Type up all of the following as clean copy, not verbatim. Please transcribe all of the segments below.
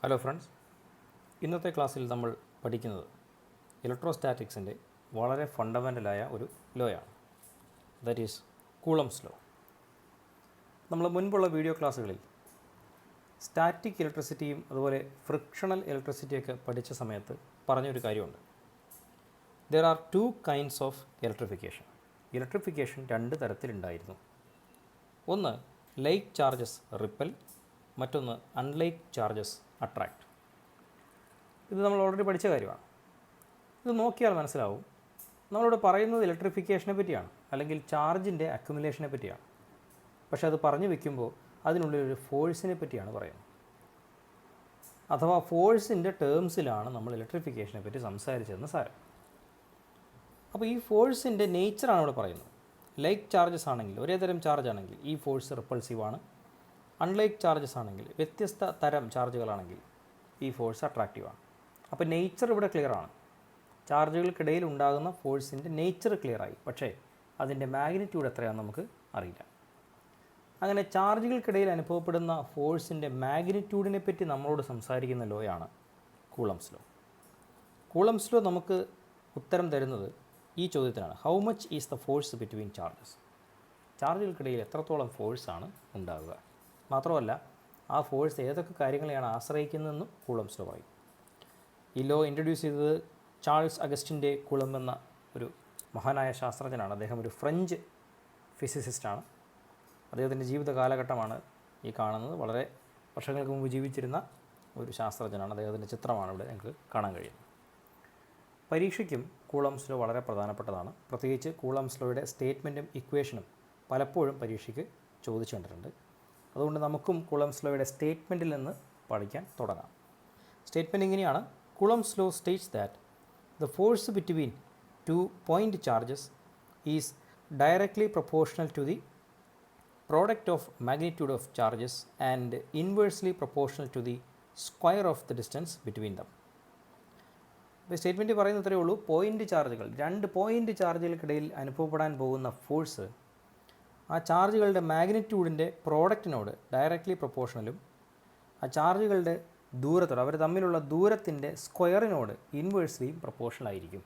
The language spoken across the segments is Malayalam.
ഹലോ ഫ്രണ്ട്സ്, ഇന്നത്തെ ക്ലാസ്സിൽ നമ്മൾ പഠിക്കുന്നത് ഇലക്ട്രോസ്റ്റാറ്റിക്സിൻ്റെ വളരെ ഫണ്ടമെൻ്റലായ ഒരു ലോയാണ്. That is Coulomb's law. നമ്മൾ മുൻപുള്ള വീഡിയോ ക്ലാസ്സുകളിൽ സ്റ്റാറ്റിക് ഇലക്ട്രിസിറ്റിയും അതുപോലെ ഫ്രിക്ഷണൽ ഇലക്ട്രിസിറ്റിയൊക്കെ പഠിച്ച സമയത്ത് പറഞ്ഞൊരു കാര്യമുണ്ട്. There are to kinds of electrification. Electrification രണ്ട് തരത്തിലുണ്ടായിരുന്നു. ഒന്ന് ലൈക്ക് ചാർജസ് റിപ്പൽ, മറ്റൊന്ന് അൺലൈക്ക് ചാർജസ് അട്രാക്റ്റ്. ഇത് നമ്മൾ ഓൾറെഡി പഠിച്ച കാര്യമാണ്. ഇത് നോക്കിയാൽ മനസ്സിലാവും, നമ്മളിവിടെ പറയുന്നത് ഇലക്ട്രിഫിക്കേഷനെ പറ്റിയാണ്, അല്ലെങ്കിൽ ചാർജിൻ്റെ അക്യുമുലേഷനെ പറ്റിയാണ്. പക്ഷേ അത് പറഞ്ഞു വയ്ക്കുമ്പോൾ അതിനുള്ളിലൊരു ഫോഴ്സിനെ പറ്റിയാണ് പറയുന്നത്. അഥവാ ഫോഴ്സിൻ്റെ ടേംസിലാണ് നമ്മൾ ഇലക്ട്രിഫിക്കേഷനെ പറ്റി സംസാരിച്ചതെന്ന് സാരം. അപ്പോൾ ഈ ഫോഴ്സിൻ്റെ നേച്ചറാണ് ഇവിടെ പറയുന്നത്. ലൈക്ക് ചാർജസ് ആണെങ്കിൽ, ഒരേ തരം ചാർജ് ആണെങ്കിൽ ഈ ഫോഴ്സ് റിപ്പൾസീവാണ്. അൺലൈക്ക് ചാർജസ് ആണെങ്കിൽ, വ്യത്യസ്ത തരം ചാർജുകളാണെങ്കിൽ ഈ ഫോഴ്സ് അട്രാക്റ്റീവാണ്. അപ്പോൾ നേച്ചർ ഇവിടെ ക്ലിയറാണ്. ചാർജുകൾക്കിടയിൽ ഉണ്ടാകുന്ന ഫോഴ്സിൻ്റെ നേച്ചർ ക്ലിയറായി. പക്ഷേ അതിൻ്റെ മാഗ്നിറ്റ്യൂഡ് എത്രയാണെന്ന് നമുക്ക് അറിയില്ല. അങ്ങനെ ചാർജുകൾക്കിടയിൽ അനുഭവപ്പെടുന്ന ഫോഴ്സിൻ്റെ മാഗ്നിറ്റ്യൂഡിനെ പറ്റി നമ്മളോട് സംസാരിക്കുന്ന ലോയാണ് കൂളംസ് ലോ. കൂളംസ് ലോ നമുക്ക് ഉത്തരം തരുന്നത് ഈ ചോദ്യത്തിനാണ്: how much is the force between charges? ചാർജുകൾക്കിടയിൽ എത്രത്തോളം ഫോഴ്സാണ് ഉണ്ടാവുക? മാത്രമല്ല, ആ ഫോഴ്സ് ഏതൊക്കെ കാര്യങ്ങളെയാണ് ആശ്രയിക്കുന്നതെന്നും കൂളംസ് ലോ പറയും. ഈ ലോ ഇൻട്രൊഡ്യൂസ് ചെയ്തത് ചാൾസ് അഗസ്റ്റിൻ്റെ കൂളം എന്ന ഒരു മഹാനായ ശാസ്ത്രജ്ഞനാണ്. അദ്ദേഹം ഒരു ഫ്രഞ്ച് ഫിസിസിസ്റ്റാണ്. അദ്ദേഹത്തിൻ്റെ ജീവിത കാലഘട്ടമാണ് ഈ കാണുന്നത്. വളരെ വർഷങ്ങൾക്ക് മുമ്പ് ജീവിച്ചിരുന്ന ഒരു ശാസ്ത്രജ്ഞനാണ്. അദ്ദേഹത്തിൻ്റെ ചിത്രമാണ് ഇവിടെ നിങ്ങൾക്ക് കാണാൻ കഴിയുന്നത്. പരീക്ഷയ്ക്കും കൂളംസ് ലോ വളരെ പ്രധാനപ്പെട്ടതാണ്. പ്രത്യേകിച്ച് കൂളംസ് ലോയുടെ സ്റ്റേറ്റ്മെൻറ്റും ഇക്വേഷനും പലപ്പോഴും പരീക്ഷയ്ക്ക് ചോദിച്ചു കണ്ടിട്ടുണ്ട്. അതുകൊണ്ട് നമുക്കും കൂളംസ് ലോയുടെ സ്റ്റേറ്റ്മെൻറ്റിൽ നിന്ന് പഠിക്കാൻ തുടങ്ങാം. സ്റ്റേറ്റ്മെൻറ്റ് ഇങ്ങനെയാണ്: Coulomb's law states that the force between two point charges is directly proportional to the product of magnitude of charges and inversely proportional to the square of the distance between them. ഇപ്പോൾ സ്റ്റേറ്റ്മെൻറ്റ് പറയുന്നത് ഇത്രയേ ഉള്ളൂ: പോയിൻ്റ് ചാർജുകൾ, രണ്ട് പോയിൻ്റ് ചാർജുകൾക്കിടയിൽ അനുഭവപ്പെടാൻ പോകുന്ന ഫോഴ്സ് ആ ചാർജുകളുടെ മാഗ്നിറ്റ്യൂഡിൻ്റെ പ്രോഡക്റ്റിനോട് ഡയറക്റ്റ്ലി പ്രൊപ്പോർഷണലും ആ ചാർജുകളുടെ ദൂരത്തോട്, അവർ തമ്മിലുള്ള ദൂരത്തിൻ്റെ സ്ക്വയറിനോട് ഇൻവേഴ്സ്ലിയും പ്രൊപ്പോർഷണൽ ആയിരിക്കും.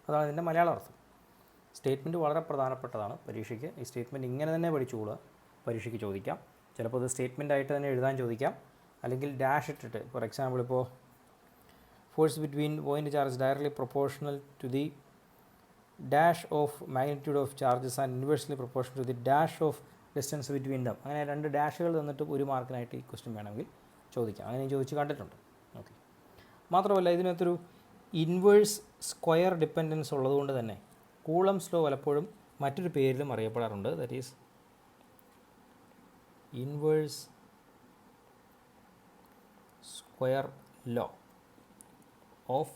അതാണ് ഇതിൻ്റെ മലയാള അർത്ഥം. സ്റ്റേറ്റ്മെൻറ്റ് വളരെ പ്രധാനപ്പെട്ടതാണ് പരീക്ഷയ്ക്ക്. ഈ സ്റ്റേറ്റ്മെൻറ്റ് ഇങ്ങനെ തന്നെ പഠിച്ചുകൊള്ളുക. പരീക്ഷയ്ക്ക് ചോദിക്കാം. ചിലപ്പോൾ അത് സ്റ്റേറ്റ്മെൻ്റ് ആയിട്ട് തന്നെ എഴുതാൻ ചോദിക്കാം, അല്ലെങ്കിൽ ഡാഷ് ഇട്ടിട്ട്. ഫോർ എക്സാമ്പിൾ, ഇപ്പോൾ force between point charge directly proportional to the dash of magnitude of charges and inversely proportional to the dash of distance between them. അങ്ങനെ രണ്ട് ഡാഷുകൾ തന്നിട്ട് ഒരു മാർക്കിനായിട്ട് ഈ ക്വസ്റ്റ്യൻ വേണമെങ്കിൽ ചോദിക്കാം. അങ്ങനെ ചോദിച്ച് കണ്ടിട്ടുണ്ട്. ഓക്കെ. മാത്രമല്ല, ഇതിനകത്തൊരു ഇൻവേഴ്സ് സ്ക്വയർ ഡിപ്പെൻഡൻസ് ഉള്ളതുകൊണ്ട് തന്നെ കൂളംസ് ലോ പലപ്പോഴും മറ്റൊരു പേരിലും അറിയപ്പെടാറുണ്ട്. That is inverse square law of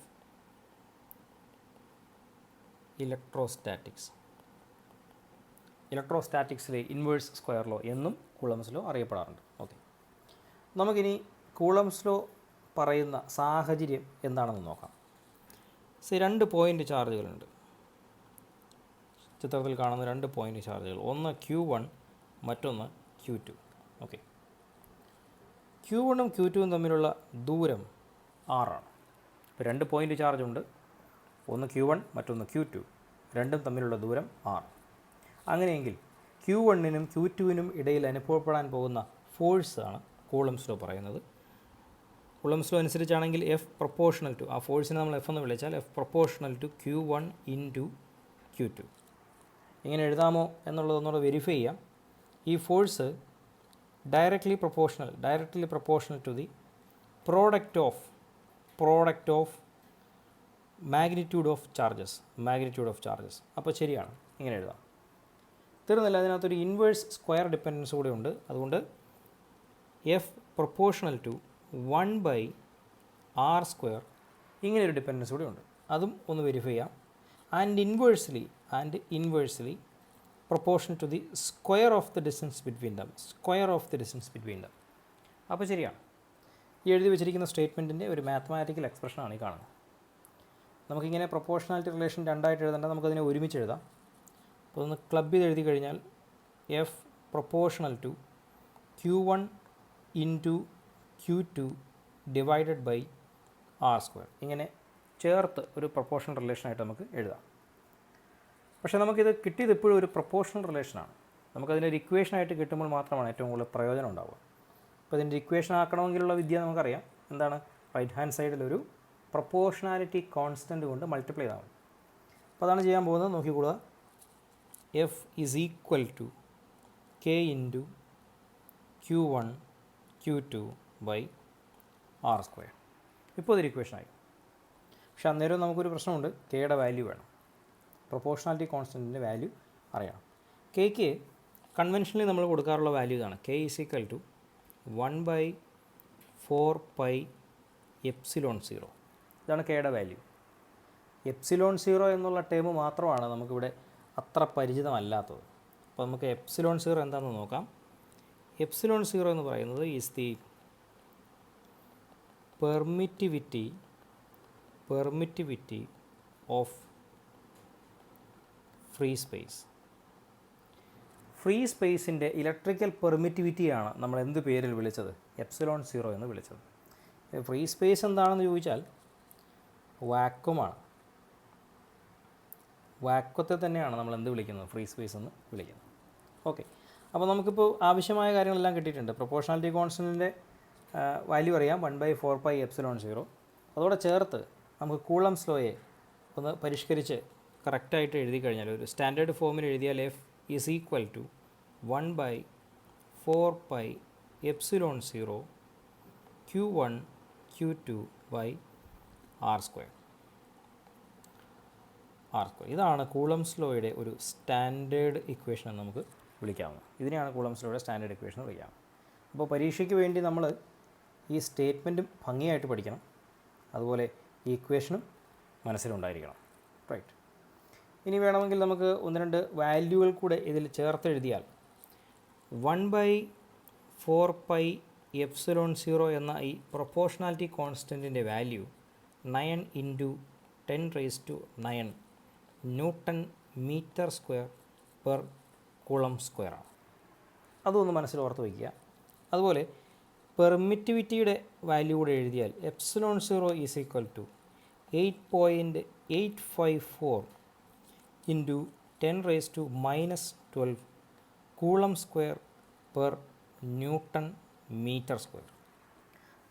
electrostatics. ഇലക്ട്രോസ്റ്റാറ്റിക്സിലെ ഇൻവേഴ്സ് സ്ക്വയർ ലോ എന്നും കൂളംസ് ലോ അറിയപ്പെടാറുണ്ട്. ഓക്കെ. നമുക്കിനി കൂളംസ് ലോ പറയുന്ന സാഹചര്യം എന്താണെന്ന് നോക്കാം. രണ്ട് പോയിൻ്റ് ചാർജുകളുണ്ട്. ചിത്രത്തിൽ കാണുന്ന രണ്ട് പോയിൻ്റ് ചാർജുകൾ, ഒന്ന് Q1, മറ്റൊന്ന് Q2. ഓക്കെ. Q1ഉം Q2ഉം തമ്മിലുള്ള ദൂരം R ആണ്. ഇപ്പോൾ രണ്ട് പോയിൻ്റ് ചാർജ് ഉണ്ട്. ഒന്ന് Q1, മറ്റൊന്ന് Q2. രണ്ടും തമ്മിലുള്ള ദൂരം R. അങ്ങനെയെങ്കിൽ Q1നും Q2നും ഇടയിൽ അനുഭവപ്പെടാൻ പോകുന്ന ഫോഴ്സാണ് കൂളംസ് ലോ പറയുന്നത്. കൂളംസ് ലോ അനുസരിച്ചാണെങ്കിൽ F പ്രൊപ്പോർഷണൽ ടു, ആ ഫോഴ്സിനെ നമ്മൾ F എന്ന് വിളിച്ചാൽ F proportional to Q1 into Q2. ഇങ്ങനെ എഴുതാമോ എന്നുള്ളതൊന്നുകൂടെ വെരിഫൈ ചെയ്യാം. ഈ force directly proportional to the product of magnitude of charges. അപ്പോൾ ശരിയാണ്, ഇങ്ങനെ എഴുതാം. തീർന്നില്ല, അതിനകത്തൊരു ഇൻവേഴ്സ് സ്ക്വയർ ഡിപ്പെൻഡൻസ് കൂടെ ഉണ്ട്. അതുകൊണ്ട് എഫ് പ്രൊപ്പോർഷണൽ ടു 1/r², ഇങ്ങനെയൊരു ഡിപ്പെൻഡൻസ് കൂടെ ഉണ്ട്. അതും ഒന്ന് വെരിഫൈ ചെയ്യാം. And inversely proportional to the square of the distance between them. അപ്പോൾ ശരിയാണ്. ഈ എഴുതി വെച്ചിരിക്കുന്ന സ്റ്റേറ്റ്മെൻറ്റിൻ്റെ ഒരു മാത്തമാറ്റിക്കൽ എക്സ്പ്രഷനാണ് ഈ കാണുന്നത്. നമുക്കിങ്ങനെ പ്രൊപ്പോർഷണാലിറ്റി റിലേഷൻ രണ്ടായിട്ട് എഴുതേണ്ട, നമുക്കതിനെ ഒരുമിച്ച് എഴുതാം. അപ്പോൾ ഒന്ന് ക്ലബ് ചെയ്ത് എഴുതി കഴിഞ്ഞാൽ F proportional to Q1 into Q2 divided by R square. ഇങ്ങനെ ചേർത്ത് ഒരു പ്രൊപ്പോർഷണൽ റിലേഷനായിട്ട് നമുക്ക് എഴുതാം. പക്ഷേ നമുക്കിത് കിട്ടിയത് ഇപ്പോഴും ഒരു പ്രൊപ്പോർഷണൽ റിലേഷനാണ്. നമുക്കതിൻ്റെ ഒരു ഇക്വേഷനായിട്ട് കിട്ടുമ്പോൾ മാത്രമാണ് ഏറ്റവും കൂടുതൽ പ്രയോജനം ഉണ്ടാവുക. അപ്പോൾ ഇതിൻ്റെ ഇക്വേഷൻ ആക്കണമെങ്കിലുള്ള വിദ്യ നമുക്കറിയാം. എന്താണ്? റൈറ്റ് ഹാൻഡ് സൈഡിലൊരു പ്രൊപ്പോർഷണാലിറ്റി കോൺസ്റ്റൻറ്റ് കൊണ്ട് മൾട്ടിപ്ലൈ ചെയ്താൽ മതി. അപ്പോൾ അതാണ് ചെയ്യാൻ പോകുന്നത്. നോക്കിക്കൊള്ളുക. F is equal to K into Q1 Q2 by R square. ഇപ്പോൾ ഇതൊരു ഇക്വേഷനായി. പക്ഷേ അന്നേരം നമുക്കൊരു പ്രശ്നമുണ്ട്. കെയുടെ വാല്യൂ വേണം. പ്രൊപ്പോർഷണാലിറ്റി കോൺസ്റ്റൻറ്റിൻ്റെ വാല്യൂ അറിയണം. കെയ്ക്ക് കൺവെൻഷനലി നമ്മൾ കൊടുക്കാറുള്ള വാല്യൂ ഇതാണ്. K is equal to 1/4πε0. ഇതാണ് കെയുടെ വാല്യൂ. ε0 എന്നുള്ള ടേം മാത്രമാണ് നമുക്കിവിടെ അത്ര പരിചിതമല്ലാത്തത്. അപ്പോൾ നമുക്ക് ε0 എന്താണെന്ന് നോക്കാം. ε0 എന്ന് പറയുന്നത് is the permittivity of free space. Free സ്പേസിൻ്റെ ഇലക്ട്രിക്കൽ പെർമിറ്റിവിറ്റിയാണ് നമ്മൾ എന്ത് പേരിൽ വിളിച്ചത്? ε0 എന്ന് വിളിച്ചത്. ഫ്രീ സ്പേസ് എന്താണെന്ന് ചോദിച്ചാൽ വാക്വമാണ്. വാക്വത്തെ തന്നെയാണ് നമ്മൾ എന്ത് വിളിക്കുന്നത്? ഫ്രീ സ്പേസ് എന്ന് വിളിക്കുന്നത്. ഓക്കെ, അപ്പോൾ നമുക്കിപ്പോൾ ആവശ്യമായ കാര്യങ്ങളെല്ലാം കിട്ടിയിട്ടുണ്ട്. പ്രൊപ്പോർഷണാലിറ്റി കോൺസ്റ്റൻറ്റിൻ്റെ വാല്യൂ അറിയാം, 1/4πε0. അതോടെ ചേർത്ത് നമുക്ക് കൂളംസ് ലോയെ ഒന്ന് പരിഷ്കരിച്ച് കറക്റ്റായിട്ട് എഴുതി കഴിഞ്ഞാൽ, ഒരു സ്റ്റാൻഡേർഡ് ഫോമിൽ എഴുതിയാൽ F is equal to 1/4πε0 Q1 Q2 by R square. ഇതാണ് കൂളംസ് ലോയുടെ ഒരു സ്റ്റാൻഡേർഡ് ഇക്വേഷൻ എന്ന് നമുക്ക് വിളിക്കാവുന്നത്. ഇതിനെയാണ് കൂളംസ് ലോയുടെ സ്റ്റാൻഡേർഡ് ഇക്വേഷൻ എന്ന് വിളിക്കാവുന്നത്. അപ്പോൾ പരീക്ഷയ്ക്ക് വേണ്ടി നമ്മൾ ഈ സ്റ്റേറ്റ്മെൻറ്റും ഭംഗിയായിട്ട് പഠിക്കണം. അതുപോലെ ഈ ഇക്വേഷനും മനസ്സിലുണ്ടായിരിക്കണം. റൈറ്റ്. ഇനി വേണമെങ്കിൽ നമുക്ക് ഒന്ന് രണ്ട് വാല്യൂകൾ കൂടെ ഇതിൽ ചേർത്തെഴുതിയാൽ 1/4πε0 എന്ന ഈ പ്രൊപ്പോർഷണാലിറ്റി കോൺസ്റ്റൻറ്റിൻ്റെ value 9 × 10⁻⁹ newton metre square per coulomb square ആണ്. അതൊന്ന് മനസ്സിൽ ഓർത്ത് വയ്ക്കുക. അതുപോലെ പെർമിറ്റിവിറ്റിയുടെ വാല്യൂ കൂടെ എഴുതിയാൽ ε0 is equal to 8.854 × 10⁻⁻12 coulomb square per newton metre square.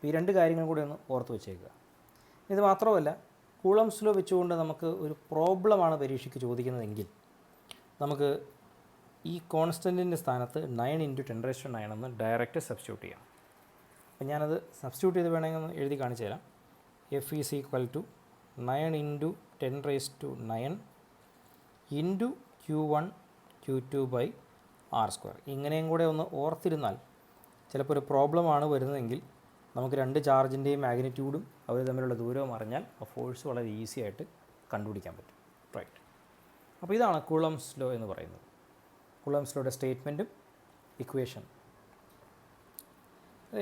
ഈ രണ്ട് കാര്യങ്ങൾ കൂടി ഒന്ന് ഓർത്ത് വെച്ചേക്കുക. ഇത് മാത്രമല്ല, കൂളംസ് ലോ വെച്ചുകൊണ്ട് നമുക്ക് ഒരു പ്രോബ്ലമാണ് പരീക്ഷയ്ക്ക് ചോദിക്കുന്നതെങ്കിൽ നമുക്ക് ഈ കോൺസ്റ്റൻറ്റിൻ്റെ സ്ഥാനത്ത് 9 × 10⁻⁹ എന്ന് ഡയറക്റ്റ് സബ്സ്റ്റിറ്റ്യൂട്ട് ചെയ്യാം. അപ്പം ഞാനത് സബ്സ്റ്റിറ്റ്യൂട്ട് ചെയ്ത് വേണമെങ്കിൽ ഒന്ന് എഴുതി കാണിച്ചു തരാം. F is equal to 9 × 10⁻⁹ into Q1 Q2 by R square. ഇങ്ങനെയും കൂടെ ഒന്ന് ഓർത്തിരുന്നാൽ ചിലപ്പോൾ ഒരു പ്രോബ്ലമാണ് വരുന്നതെങ്കിൽ നമുക്ക് രണ്ട് ചാർജിൻ്റെയും മാഗ്നിറ്റ്യൂഡും അവർ തമ്മിലുള്ള ദൂരവും അറിഞ്ഞാൽ ആ ഫോഴ്സ് വളരെ ഈസി ആയിട്ട് കണ്ടുപിടിക്കാൻ പറ്റും. റൈറ്റ്. അപ്പോൾ ഇതാണ് കൂളംസ് ലോ എന്ന് പറയുന്നത്. കൂളംസ് ലോയുടെ സ്റ്റേറ്റ്മെൻറ്റും ഇക്വേഷൻ.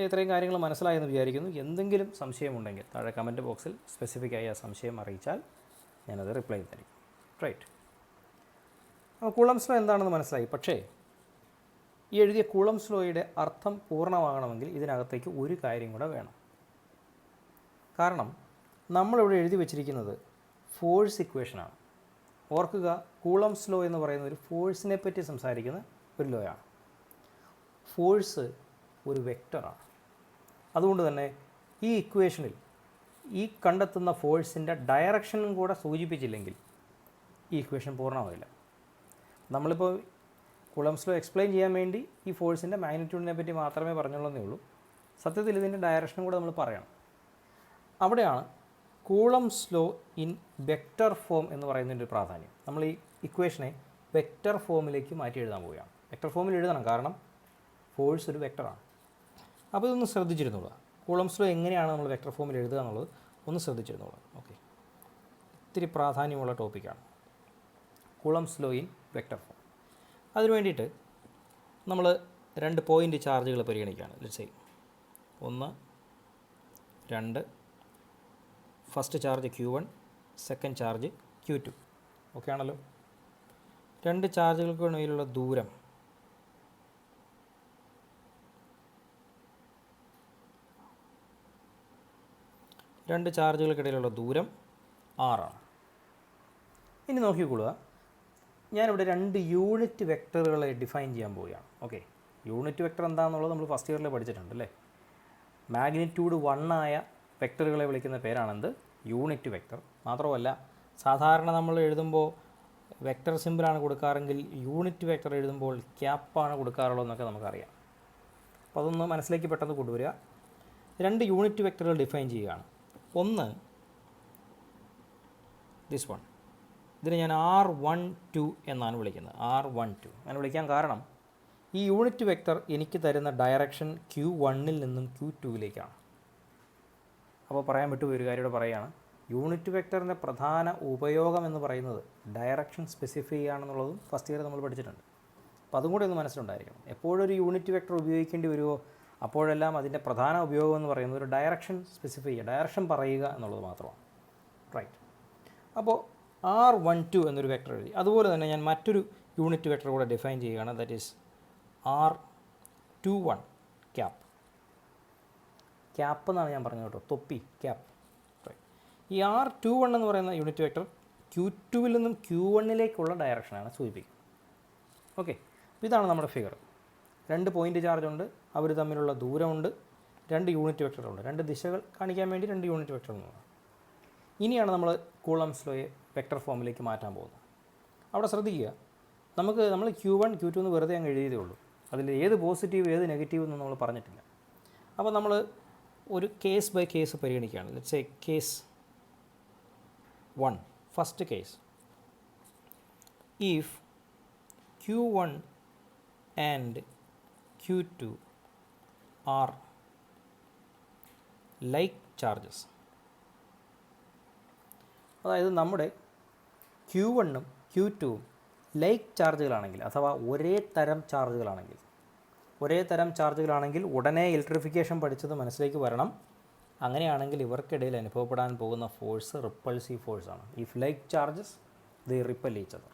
ഇത്രയും കാര്യങ്ങൾ മനസ്സിലായെന്ന് വിചാരിക്കുന്നു. എന്തെങ്കിലും സംശയമുണ്ടെങ്കിൽ താഴെ കമൻറ്റ് ബോക്സിൽ സ്പെസിഫിക്കായി ആ സംശയം അറിയിച്ചാൽ ഞാനത് റിപ്ലൈ തരും. റൈറ്റ്. അപ്പോൾ കൂളംസ് ലോ എന്താണെന്ന് മനസ്സിലായി. പക്ഷേ ഈ എഴുതിയ കൂളംസ് ലോയുടെ അർത്ഥം പൂർണ്ണമാകണമെങ്കിൽ ഇതിനകത്തേക്ക് ഒരു കാര്യം കൂടെ വേണം. കാരണം നമ്മളിവിടെ എഴുതി വച്ചിരിക്കുന്നത് ഫോഴ്സ് ഇക്വേഷനാണ്. ഓർക്കുക, കൂളംസ് ലോ എന്ന് പറയുന്ന ഒരു ഫോഴ്സിനെ പറ്റി സംസാരിക്കുന്ന ഒരു ലോയാണ്. ഫോഴ്സ് ഒരു വെക്റ്ററാണ്. അതുകൊണ്ട് തന്നെ ഈ ഇക്വേഷനിൽ ഈ കണ്ടെത്തുന്ന ഫോഴ്സിൻ്റെ ഡയറക്ഷനും കൂടെ സൂചിപ്പിച്ചില്ലെങ്കിൽ ഈ ഇക്വേഷൻ പൂർണ്ണമാവില്ല. നമ്മളിപ്പോൾ കൂളംസ് ലോ എക്സ്പ്ലെയിൻ ചെയ്യാൻ വേണ്ടി ഈ ഫോഴ്സിൻ്റെ മാഗ്നിറ്റ്യൂഡിനെ പറ്റി മാത്രമേ പറഞ്ഞുള്ളൂ ഉള്ളൂ. സത്യത്തിൽ ഇതിൻ്റെ ഡയറക്ഷനും കൂടെ നമ്മൾ പറയണം. അവിടെയാണ് coulombs law in vector form എന്ന് പറയുന്നതിൻ്റെ ഒരു പ്രാധാന്യം. നമ്മൾ ഈ ഇക്വേഷനെ വെക്റ്റർ ഫോമിലേക്ക് മാറ്റി എഴുതാൻ പോവുകയാണ്. വെക്റ്റർ ഫോമിൽ എഴുതണം, കാരണം ഫോഴ്സ് ഒരു വെക്റ്ററാണ്. അപ്പോൾ ഇതൊന്ന് ശ്രദ്ധിച്ചിരുന്നുള്ളൂ. കൂളംസ് ലോ എങ്ങനെയാണ് നമ്മൾ വെക്റ്റർ ഫോമിൽ എഴുതുക എന്നുള്ളത് ഒന്ന് ശ്രദ്ധിച്ചിരുന്നുള്ളൂ. ഓക്കെ, ഇത്തിരി പ്രാധാന്യമുള്ള ടോപ്പിക്കാണ് Coulomb's law in vector form. അതിനു വേണ്ടിയിട്ട് നമ്മൾ 2 പോയിൻ്റ് ചാർജുകൾ പരിഗണിക്കുകയാണ്. Let's say 1, 2. First charge Q1, second charge Q2. Okay ആണല്ലോ. 2 ചാർജുകൾക്ക് ഇടയിലുള്ള ദൂരം രണ്ട് ചാർജുകൾക്കിടയിലുള്ള ദൂരം r ആണ്. ഇനി നോക്കിക്കൊള്ളുക, ഞാനിവിടെ രണ്ട് യൂണിറ്റ് വെക്ടറുകളെ ഡിഫൈൻ ചെയ്യാൻ പോവുകയാണ്. ഓക്കെ, യൂണിറ്റ് വെക്ടർ എന്താണെന്നുള്ളത് നമ്മൾ ഫസ്റ്റ് ഇയറിൽ പഠിച്ചിട്ടുണ്ട് അല്ലേ. മാഗ്നിറ്റ്യൂഡ് 1 ആയ വെക്ടറുകളെ വിളിക്കുന്ന പേരാണെന്ത്? Unit vector. മാത്രമല്ല, സാധാരണ നമ്മൾ എഴുതുമ്പോൾ വെക്ടർ സിമ്പിളാണ് കൊടുക്കാറെങ്കിൽ യൂണിറ്റ് വെക്ടർ എഴുതുമ്പോൾ ക്യാപ്പാണ് കൊടുക്കാറുള്ളതെന്നൊക്കെ നമുക്കറിയാം. അപ്പോൾ അതൊന്ന് മനസ്സിലേക്ക് പെട്ടെന്ന് കൊണ്ടുവരിക. രണ്ട് യൂണിറ്റ് വെക്ടറുകൾ ഡിഫൈൻ ചെയ്യുകയാണ്. ഒന്ന് ദിസ് വൺ, ഇതിനെ ഞാൻ r12 എന്നാണ് വിളിക്കുന്നത്. r12 അങ്ങനെ വിളിക്കാൻ കാരണം ഈ യൂണിറ്റ് വെക്ടർ എനിക്ക് തരുന്ന ഡയറക്ഷൻ Q1-ൽ നിന്നും Q2-ലേക്കാണ്. അപ്പോൾ പറയാൻ വിട്ടുപോയി ഒരു കാര്യം ഇവിടെ പറയുകയാണ്. യൂണിറ്റ് വെക്ടറിൻ്റെ പ്രധാന ഉപയോഗം എന്ന് പറയുന്നത് ഡയറക്ഷൻ സ്പെസിഫൈ ചെയ്യുകയാണെന്നുള്ളതും ഫസ്റ്റ് ഇയർ നമ്മൾ പഠിച്ചിട്ടുണ്ട്. അപ്പോൾ അതും കൂടി ഒന്ന് മനസ്സിലുണ്ടായിരിക്കണം. എപ്പോഴൊരു യൂണിറ്റ് വെക്ടർ ഉപയോഗിക്കേണ്ടി വരുമോ അപ്പോഴെല്ലാം അതിൻ്റെ പ്രധാന ഉപയോഗം എന്ന് പറയുന്നത് ഒരു ഡയറക്ഷൻ സ്പെസിഫൈ ചെയ്യുക, ഡയറക്ഷൻ പറയുക എന്നുള്ളത് മാത്രമാണ്. റൈറ്റ്. അപ്പോൾ r12 എന്നൊരു വെക്ടർ എഴുതി. അതുപോലെ തന്നെ ഞാൻ മറ്റൊരു യൂണിറ്റ് വെക്ടർ കൂടെ ഡിഫൈൻ ചെയ്യുകയാണ്. That is r21 cap. Cap എന്നാണ് ഞാൻ പറഞ്ഞത് കേട്ടോ, തൊപ്പി, ക്യാപ്പ്. ഈ r21 എന്ന് പറയുന്ന യൂണിറ്റ് വെക്ടർ Q2-വിൽ നിന്നും Q1-ലേക്കുള്ള ഡയറക്ഷനാണ് സൂചിപ്പിക്കുന്നത്. ഓക്കെ, ഇതാണ് നമ്മുടെ ഫിഗർ. രണ്ട് പോയിൻ്റ് ചാർജ് ഉണ്ട്, അവർ തമ്മിലുള്ള ദൂരമുണ്ട്, രണ്ട് യൂണിറ്റ് വെക്ടറുണ്ട്. രണ്ട് ദിശകൾ കാണിക്കാൻ വേണ്ടി രണ്ട് യൂണിറ്റ് വെക്ടർ എന്നുള്ളത്. ഇനിയാണ് നമ്മൾ കൂളംസ് ലോയെ വെക്ടർ ഫോമിലേക്ക് മാറ്റാൻ പോകുന്നത്. അവിടെ ശ്രദ്ധിക്കുക, നമ്മൾ Q1 Q2 എന്ന് വെറുതെ അങ്ങ് എഴുതിയതേ ഉള്ളൂ. അതിൽ ഏത് പോസിറ്റീവ് ഏത് നെഗറ്റീവ് എന്ന് നമ്മൾ പറഞ്ഞിട്ടില്ല. അപ്പോൾ നമ്മൾ ഒരു കേസ് ബൈ കേസ് പരിഗണിക്കുകയാണ്. Let's say case 1, first case. If Q1 and Q2 are like charges, അതായത് നമ്മുടെ Q1-ഉം Q2-ഉം ലൈക്ക് ചാർജുകളാണെങ്കിൽ, അഥവാ ഒരേ തരം ചാർജുകളാണെങ്കിൽ ഉടനെ ഇലക്ട്രിഫിക്കേഷൻ പഠിച്ചത് മനസ്സിലേക്ക് വരണം. അങ്ങനെയാണെങ്കിൽ ഇവർക്കിടയിൽ അനുഭവപ്പെടാൻ പോകുന്ന ഫോഴ്സ് റിപ്പൾസീവ് ഫോഴ്സാണ്. If like charges they repel each other.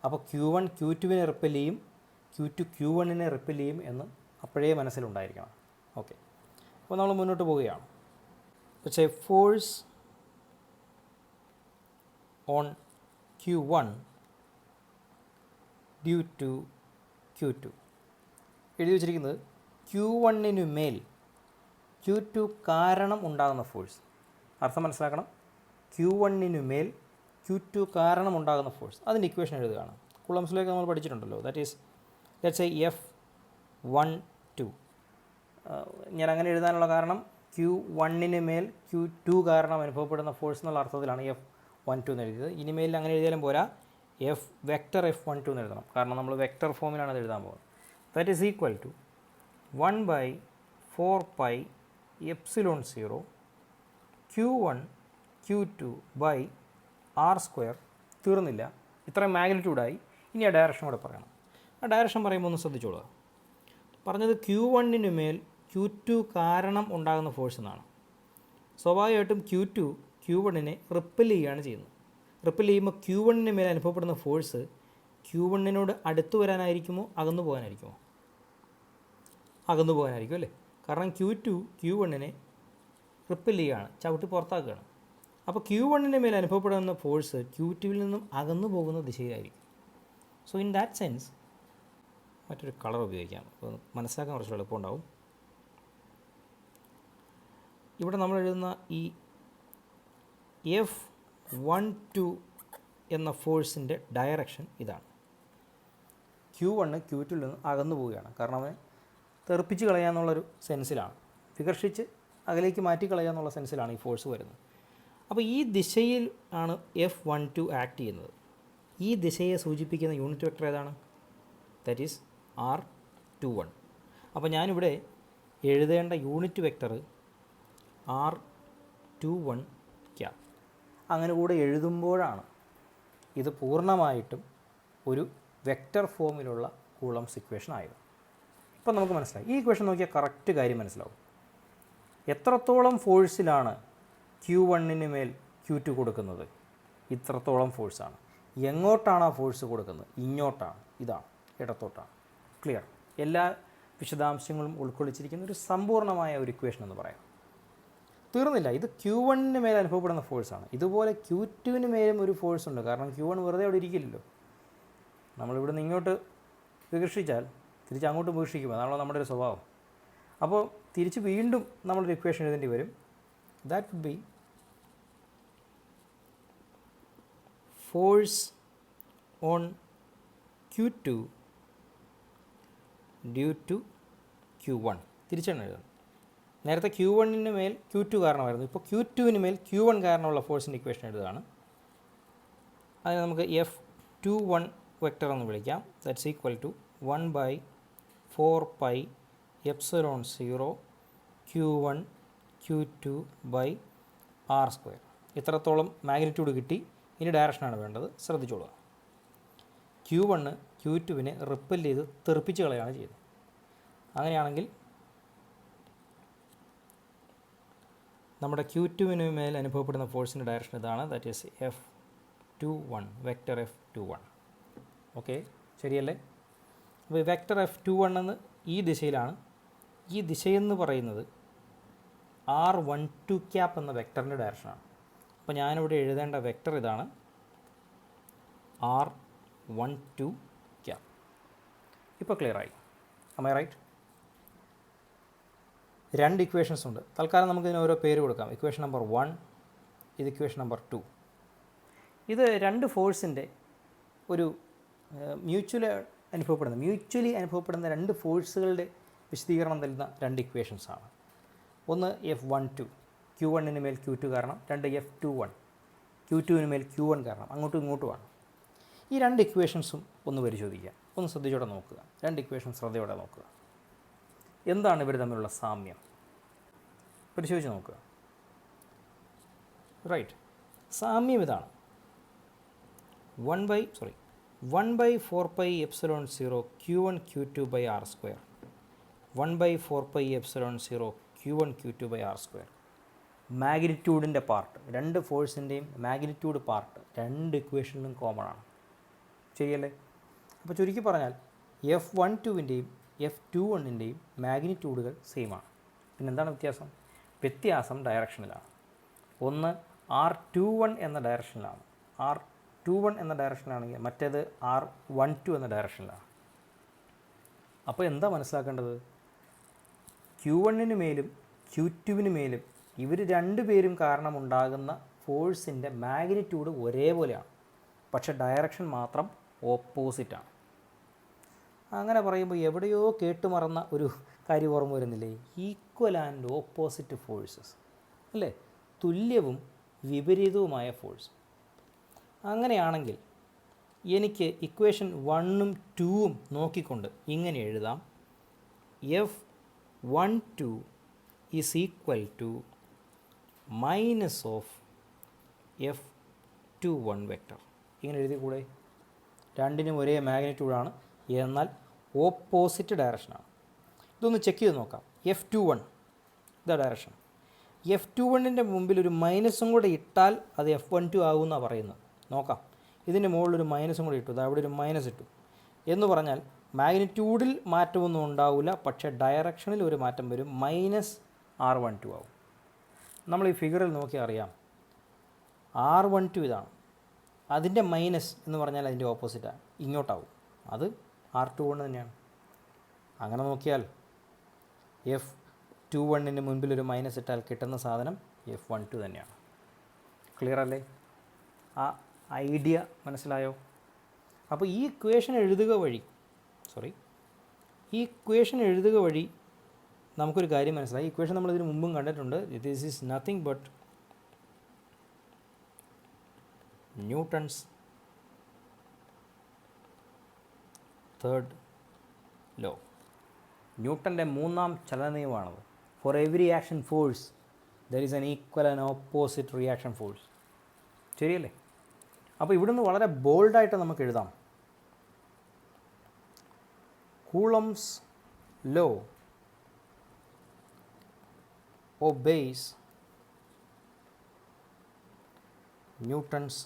അപ്പോൾ Q1 Q2-വിനെ റിപ്പൽ ചെയ്യും, Q2 Q1-നെ റിപ്പൽ ചെയ്യും എന്ന് അപ്പോഴേ മനസ്സിലുണ്ടായിരിക്കണം. ഓക്കെ, അപ്പോൾ നമ്മൾ മുന്നോട്ട് പോവുകയാണ്. പക്ഷേ force on Q1 due to Q2 എഴുതി വച്ചിരിക്കുന്നത് Q1-നു മേൽ Q2 കാരണം ഉണ്ടാകുന്ന ഫോഴ്സ്. അർത്ഥം മനസ്സിലാക്കണം. Q1-നു മേൽ Q2 കാരണം ഉണ്ടാകുന്ന ഫോഴ്സ്, അതിൻ്റെ ഇക്വേഷൻ എഴുതുകയാണ്. കൂളംസിലേക്ക് നമ്മൾ പഠിച്ചിട്ടുണ്ടല്ലോ. That is let's say F12. ഞാൻ അങ്ങനെ എഴുതാനുള്ള കാരണം Q1-ന് മേൽ Q2 കാരണം അനുഭവപ്പെടുന്ന ഫോഴ്സ് എന്നുള്ള അർത്ഥത്തിലാണ് F12 എന്ന് എഴുതിയത്. ഇനിമേൽ അങ്ങനെ എഴുതിയാലും പോരാ, വെക്ടർ F12 എന്ന് എഴുതണം. കാരണം നമ്മൾ വെക്ടർ ഫോമിലാണ് അത് എഴുതാൻ പോകുന്നത്. That is equal to 1/4πε0 Q1 Q2 by r². തീർന്നില്ല, ഇത്രയും മാഗ്നിറ്റ്യൂഡായി. ഇനി ആ ഡയറക്ഷൻ കൂടെ പറയണം. ആ ഡയറക്ഷൻ പറയുമ്പോൾ ഒന്ന് ശ്രദ്ധിച്ചോളുക. പറഞ്ഞത് Q1-നു മേൽ Q2 കാരണം ഉണ്ടാകുന്ന ഫോഴ്സ് എന്നാണ്. സ്വാഭാവികമായിട്ടും Q2 Q1-നെ റിപ്പൽ ചെയ്യുകയാണ് ചെയ്യുന്നത്. റിപ്പൽ ചെയ്യുമ്പോൾ Q1-ന് മേലെ അനുഭവപ്പെടുന്ന ഫോഴ്സ് Q1-നോട് അടുത്ത് വരാനായിരിക്കുമോ അകന്നു പോകാനായിരിക്കുമോ? അകന്നു പോകാനായിരിക്കും അല്ലേ. കാരണം Q2 Q1-നെ റിപ്പൽ ചെയ്യുകയാണ്, ചവിട്ടി പുറത്താക്കുകയാണ്. അപ്പോൾ Q1-ന് മേലെ അനുഭവപ്പെടുന്ന ഫോഴ്സ് Q2-വിൽ നിന്നും അകന്നു പോകുന്ന ദിശയിലായിരിക്കും. സോ ഇൻ ദാറ്റ് സെൻസ് മറ്റൊരു കളർ ഉപയോഗിക്കാം, അപ്പോൾ മനസ്സിലാക്കാൻ കുറച്ച് എളുപ്പമുണ്ടാവും. ഇവിടെ നമ്മൾ എഴുതുന്ന ഈ F12 എന്ന ഫോഴ്സിൻ്റെ ഡയറക്ഷൻ ഇതാണ്. Q1 Q2-ൽ നിന്ന് അകന്നു പോവുകയാണ്. കാരണം അവനെ തെറിപ്പിച്ച് കളയാന്നുള്ളൊരു സെൻസിലാണ്, വികർഷിച്ച് അകലേക്ക് മാറ്റി കളയാന്നുള്ള സെൻസിലാണ് ഈ ഫോഴ്സ് വരുന്നത്. അപ്പോൾ ഈ ദിശയിൽ ആണ് F12 ആക്ട് ചെയ്യുന്നത്. ഈ ദിശയെ സൂചിപ്പിക്കുന്ന യൂണിറ്റ് വെക്ടർ ഏതാണ്? That is r21. അപ്പോൾ ഞാനിവിടെ എഴുതേണ്ട യൂണിറ്റ് വെക്ടർ r21 ക്യാപ്. അങ്ങനെ കൂടെ എഴുതുമ്പോഴാണ് ഇത് പൂർണ്ണമായിട്ടും ഒരു വെക്റ്റർ ഫോമിലുള്ള കൂളംസ് ഇക്വേഷൻ ആയത്. ഇപ്പം നമുക്ക് മനസ്സിലായി. ഈ ഇക്വേഷൻ നോക്കിയാൽ കറക്റ്റ് കാര്യം മനസ്സിലാവും. എത്രത്തോളം ഫോഴ്സിലാണ് Q1-ന് മേൽ Q2 കൊടുക്കുന്നത്? ഇത്രത്തോളം ഫോഴ്സാണ്. എങ്ങോട്ടാണ് ആ ഫോഴ്സ് കൊടുക്കുന്നത്? ഇങ്ങോട്ടാണ്, ഇതാണ്, ഇടത്തോട്ടാണ്. ക്ലിയർ? എല്ലാ വിശദാംശങ്ങളും ഉൾക്കൊള്ളിച്ചിരിക്കുന്ന ഒരു സമ്പൂർണ്ണമായ ഒരു ഇക്വേഷൻ എന്ന് പറയാം. തീർന്നില്ല. ഇത് Q1 മേലെ അനുഭവപ്പെടുന്ന ഫോഴ്സാണ്. ഇതുപോലെ Q2 മേലും ഒരു ഫോഴ്സ് ഉണ്ട്. കാരണം Q1 വെറുതെ അവിടെ ഇരിക്കില്ലല്ലോ. നമ്മളിവിടുന്ന് ഇങ്ങോട്ട് വികർഷിച്ചാൽ തിരിച്ച് അങ്ങോട്ട് വികർഷിക്കും. അതാണല്ലോ നമ്മുടെ ഒരു സ്വഭാവം. അപ്പോൾ തിരിച്ച് വീണ്ടും നമ്മളൊരു ഇക്വേഷൻ എഴുതേണ്ടി വരും. That would be force on Q2 due to Q1. തിരിച്ചാണ് എഴുതുന്നത്. നേരത്തെ Q1 മേൽ Q2 കാരണമായിരുന്നു. ഇപ്പോൾ Q2 മേൽ Q1 കാരണമുള്ള ഫോഴ്സിൻ്റെ ഇക്വേഷൻ എഴുതുകയാണ്. അതിന് നമുക്ക് F21 വെക്റ്റർ എന്ന് വിളിക്കാം. That's equal to 1/4 epsilon 0 Q1 Q2 R². ഇത്രത്തോളം മാഗ്നിറ്റ്യൂഡ് കിട്ടി. ഇനി ഡയറക്ഷനാണ് വേണ്ടത്. ശ്രദ്ധിച്ചോളുക. Q1 Q2 റിപ്പൽ ചെയ്ത് തെറിപ്പിച്ച് കളയാണ് ചെയ്യുന്നത്. അങ്ങനെയാണെങ്കിൽ നമ്മുടെ Q2 മേൽ അനുഭവപ്പെടുന്ന ഫോഴ്സിൻ്റെ ഡയറക്ഷൻ ഇതാണ്. That is F21 vector F21. Okay, ശരിയല്ലേ? അപ്പോൾ ഈ വെക്റ്റർ F21 എന്ന് ഈ ദിശയിലാണ്. ഈ ദിശയെന്ന് പറയുന്നത് R12 ക്യാപ്പ് എന്ന വെക്റ്ററിൻ്റെ ഡയറക്ഷനാണ്. അപ്പോൾ ഞാനിവിടെ എഴുതേണ്ട വെക്റ്റർ ഇതാണ്, R12 ക്യാപ്പ്. ഇപ്പോൾ ക്ലിയറായി. am I right? രണ്ട് ഇക്വേഷൻസ് ഉണ്ട്. തൽക്കാലം നമുക്കിതിന് ഓരോ പേര് കൊടുക്കാം. ഇക്വേഷൻ നമ്പർ 1, ഇത് ഇക്വേഷൻ നമ്പർ 2. ഇത് രണ്ട് ഫോഴ്സിൻ്റെ ഒരു മ്യൂച്വലി അനുഭവപ്പെടുന്ന രണ്ട് ഫോഴ്സുകളുടെ വിശദീകരണം തരുന്ന രണ്ട് ഇക്വേഷൻസാണ്. ഒന്ന് F12 Q1 മേൽ Q2 കാരണം, രണ്ട് F21 Q2 മേൽ Q1 കാരണം. അങ്ങോട്ടും ഇങ്ങോട്ടുമാണ്. ഈ രണ്ട് ഇക്വേഷൻസും ഒന്ന് പരിശോധിക്കുക. ഒന്ന് ശ്രദ്ധിച്ചോടെ നോക്കുക. രണ്ട് ഇക്വേഷൻ ശ്രദ്ധയോടെ നോക്കുക. എന്താണ് ഇവർ തമ്മിലുള്ള സാമ്യം പരിശോധിച്ച് നോക്കുക. റൈറ്റ്, സാമ്യം ഇതാണ്. 1/4 epsilon 0 Q1 Q2 R². 1/4 epsilon 0 Q1 Q2 R². മാഗ്നിറ്റ്യൂഡിൻ്റെ part, രണ്ട് ഫോഴ്സിൻ്റെയും മാഗ്നിറ്റ്യൂഡ് പാർട്ട് രണ്ട് ഇക്വേഷനിലും കോമൺ ആണ്. ശരിയല്ലേ? അപ്പോൾ ചുരുക്കി പറഞ്ഞാൽ F12ൻ്റെയും F21ൻ്റെയും മാഗ്നിറ്റ്യൂഡുകൾ സെയിമാണ്. പിന്നെന്താണ് വ്യത്യാസം? വ്യത്യാസം ഡയറക്ഷനിലാണ്. ഒന്ന് R21 എന്ന ഡയറക്ഷനിലാണ്, R21 എന്ന ഡയറക്ഷനിലാണെങ്കിൽ മറ്റേത് R12 എന്ന ഡയറക്ഷനിലാണ്. അപ്പോൾ എന്താ മനസ്സിലാക്കേണ്ടത്? Q1 മേലും Q2 മേലും ഇവർ രണ്ടുപേരും കാരണമുണ്ടാകുന്ന ഫോഴ്സിൻ്റെ മാഗ്നിറ്റ്യൂഡ് ഒരേപോലെയാണ്, പക്ഷേ ഡയറക്ഷൻ മാത്രം ഓപ്പോസിറ്റാണ്. അങ്ങനെ പറയുമ്പോൾ എവിടെയോ കേട്ടുമറന്ന ഒരു കാര്യം ഓർമ്മ വരുന്നില്ലേ? ഈക്വൽ ആൻഡ് ഓപ്പോസിറ്റ് ഫോഴ്സസ് അല്ലേ? തുല്യവും വിപരീതവുമായ ഫോഴ്സ്. അങ്ങനെയാണെങ്കിൽ എനിക്ക് ഇക്വേഷൻ 1ഉം 2ഉം നോക്കിക്കൊണ്ട് ഇങ്ങനെ എഴുതാം. F12 is equal to minus of F21 vector. ഇങ്ങനെ എഴുതിക്കൂടെ? രണ്ടിനും ഒരേ മാഗ്നിറ്റ്യൂഡാണ്, എന്നാൽ ഓപ്പോസിറ്റ് ഡയറക്ഷനാണ്. ഇതൊന്ന് ചെക്ക് ചെയ്ത് നോക്കാം. F21 ഇതാ ഡയറക്ഷൻ. F21ൻ്റെ മുമ്പിൽ ഒരു മൈനസും കൂടെ ഇട്ടാൽ അത് F12 ആകുമെന്നാണ് പറയുന്നത്. നോക്കാം. ഇതിൻ്റെ മുകളിലൊരു മൈനസും കൂടെ ഇട്ടു, അവിടെ ഒരു മൈനസ് ഇട്ടു എന്ന് പറഞ്ഞാൽ മാഗ്നിറ്റ്യൂഡിൽ മാറ്റമൊന്നും ഉണ്ടാവില്ല, പക്ഷേ ഡയറക്ഷനിൽ ഒരു മാറ്റം വരും. -R12 ആവും. നമ്മൾ ഈ ഫിഗറിൽ നോക്കി അറിയാം, R12 ഇതാണ്, അതിൻ്റെ മൈനസ് എന്ന് പറഞ്ഞാൽ അതിൻ്റെ ഓപ്പോസിറ്റാണ്, ഇങ്ങോട്ടാവും. അത് R21 തന്നെയാണ്. അങ്ങനെ നോക്കിയാൽ F21ൻ്റെ മുൻപിൽ ഒരു മൈനസ് ഇട്ടാൽ കിട്ടുന്ന സാധനം F12 തന്നെയാണ്. ക്ലിയർ അല്ലേ? ആ ഐഡിയ മനസ്സിലായോ? അപ്പോൾ ഈ ഇക്വേഷൻ എഴുതുക വഴി നമുക്കൊരു കാര്യം മനസ്സിലായി. ഈ ഇക്വേഷൻ നമ്മളിതിന് മുമ്പും കണ്ടിട്ടുണ്ട്. This is nothing but Newton's third law. ന്യൂട്ടൻ്റെ മൂന്നാം ചലന നിയമമാണത്. For every action force there is an equal and opposite reaction force. ശരിയല്ലേ? അപ്പോൾ ഇവിടുന്ന് വളരെ ബോൾഡായിട്ട് നമുക്ക് എഴുതാം. Coulomb's law obeys Newton's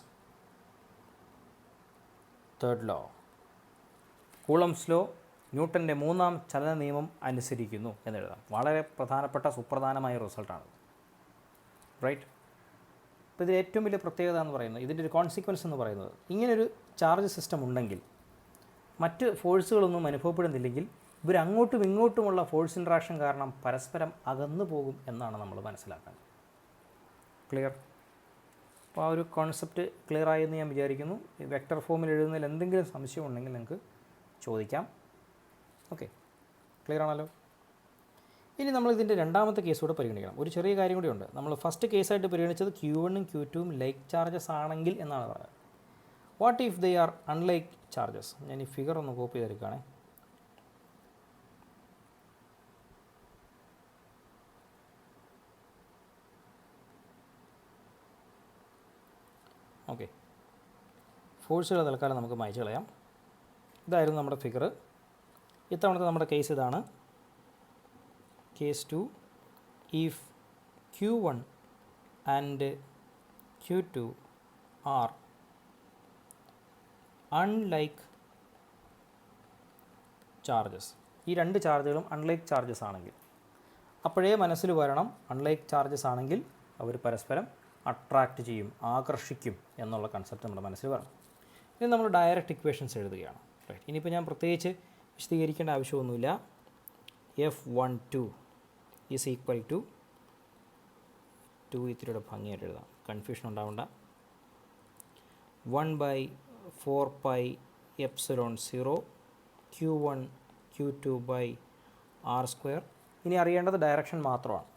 third law. Coulomb's law ന്യൂട്ടൻ്റെ മൂന്നാം ചലന നിയമം അനുസരിക്കുന്നു എന്നെഴുതാം. വളരെ പ്രധാനപ്പെട്ട സുപ്രധാനമായ റിസൾട്ടാണ്. റൈറ്റ്. അപ്പോൾ ഇതിൽ ഏറ്റവും വലിയ പ്രത്യേകത എന്ന് പറയുന്നത്, ഇതിൻ്റെ ഒരു കോൺസിക്വൻസ് എന്ന് പറയുന്നത്, ഇങ്ങനൊരു ചാർജ് സിസ്റ്റം ഉണ്ടെങ്കിൽ മറ്റ് ഫോഴ്സുകളൊന്നും അനുഭവപ്പെടുന്നില്ലെങ്കിൽ ഇവർ അങ്ങോട്ടും ഇങ്ങോട്ടുമുള്ള ഫോഴ്സ് ഇൻട്രാക്ഷൻ കാരണം പരസ്പരം അകന്നു പോകും എന്നാണ് നമ്മൾ മനസ്സിലാക്കുന്നത്. ക്ലിയർ? അപ്പോൾ ആ ഒരു കോൺസെപ്റ്റ് ക്ലിയർ ആയെന്ന് ഞാൻ വിചാരിക്കുന്നു. ഈ വെക്റ്റർ ഫോമിൽ എഴുതുന്നതിൽ എന്തെങ്കിലും സംശയം ഉണ്ടെങ്കിൽ നിങ്ങൾക്ക് ചോദിക്കാം. ഓക്കെ, ക്ലിയർ ആണല്ലോ. ഇനി നമ്മൾ ഇതിൻ്റെ രണ്ടാമത്തെ കേസ് കൂടെ പരിഗണിക്കണം. ഒരു ചെറിയ കാര്യം കൂടി ഉണ്ട്. നമ്മൾ ഫസ്റ്റ് കേസായിട്ട് പരിഗണിച്ചത് Q1 ഉം Q2 ഉം ലൈക്ക് ചാർജസ് ആണെങ്കിൽ എന്നാണ് പറയുന്നത്. What if they are unlike charges? ഞാൻ ഈ ഫിഗർ ഒന്ന് കോപ്പി ചെയ്തെടുക്കുകയാണേ. ഓക്കെ, ഫോഴ്സുകൾ തൽക്കാലം നമുക്ക് മായ്ച്ച് കളയാം. ഇതായിരുന്നു നമ്മുടെ ഫിഗർ. ഇത്തവണത്തെ നമ്മുടെ കേസ് ഇതാണ്. Case 2, if Q1 and Q2 are unlike charges, ഈ രണ്ട് ചാർജുകളും അൺലൈക്ക് ചാർജസ് ആണെങ്കിൽ, അപ്പോഴേ മനസ്സിൽ വരണം അൺലൈക്ക് ചാർജസ് ആണെങ്കിൽ അവർ പരസ്പരം അട്രാക്റ്റ് ചെയ്യും, ആകർഷിക്കും എന്നുള്ള കൺസെപ്റ്റ് നമ്മുടെ മനസ്സിൽ വരണം. ഇനി നമ്മൾ ഡയറക്റ്റ് ഇക്വേഷൻസ് എഴുതുകയാണ്. റൈറ്റ്. ഇനിയിപ്പോൾ ഞാൻ പ്രത്യേകിച്ച് വിശദീകരിക്കേണ്ട ആവശ്യമൊന്നുമില്ല. F12 ഈസ് ഈക്വൽ ടു 2, ഇത്തിരിയുടെ ഭംഗിയായിട്ട് എഴുതാം, കൺഫ്യൂഷൻ ഉണ്ടാവണ്ട, 1/4πε0 Q1 Q2/r². ഇനി അറിയേണ്ടത് ഡയറക്ഷൻ മാത്രമാണ്.